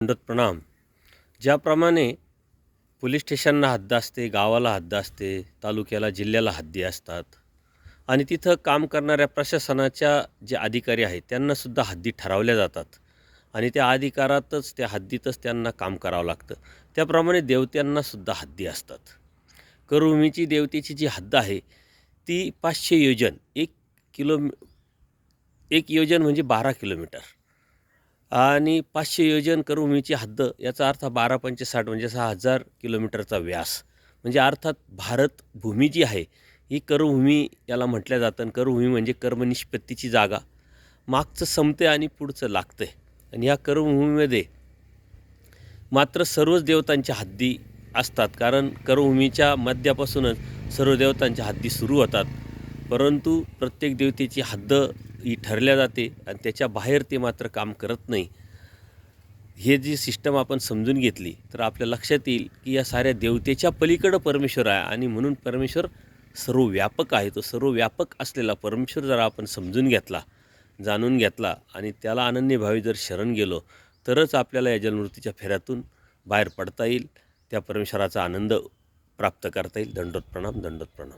दंडोत प्रणाम. ज्याप्रमाणे पोलीस स्टेशनला हद्द असते, गावाला हद्द असते, तालुक्याला जिल्ह्याला हद्दी असतात आणि तिथं काम करणाऱ्या प्रशासनाच्या जे अधिकारी आहेत त्यांनासुद्धा हद्दी ठरवल्या जातात आणि त्या अधिकारातच त्या हद्दीतच त्यांना काम करावं लागतं. त्याप्रमाणे देवत्यांनासुद्धा हद्दी असतात. करभूमीची देवतेची जी हद्द आहे ती 500 योजन, 1 योजन म्हणजे 12 किलोमीटर आणि 500 योजन करभूमीची हद्द, याचा अर्थ 12 पंचे 60 म्हणजे 6000 किलोमीटरचा व्यास. म्हणजे अर्थात भारत भूमी जी आहे ही करभूमी याला म्हटलं जातं. आणि करभूमी म्हणजे कर्मनिष्पत्तीची जागा. मागचं संपते आणि पुढचं लागतं आहे. आणि या करभूमीमध्ये मात्र सर्वच देवतांच्या हद्दी असतात, कारण करभूमीच्या मध्यापासूनच सर्व देवतांच्या हद्दी सुरू होतात. परंतु प्रत्येक देवतेची हद्द ही ठरल्या जाते आणि त्याच्या बाहेर ते मात्र काम करत नाही. हे जी सिस्टम आपण समजून घेतली तर आपल्या लक्षात येईल की या साऱ्या देवतेच्या पलीकडं परमेश्वर आहे आणि म्हणून परमेश्वर सर्वव्यापक आहे. तो सर्वव्यापक असलेला परमेश्वर जर आपण समजून घेतला, जाणून घेतला आणि त्याला अनन्यभावी जर शरण गेलो तरच आपल्याला या जन्ममृत्यूच्या फेऱ्यातून बाहेर पडता येईल. त्या परमेश्वराचा आनंद प्राप्त करता येईल. दंडोत प्रणाम, दंडोत प्रणाम.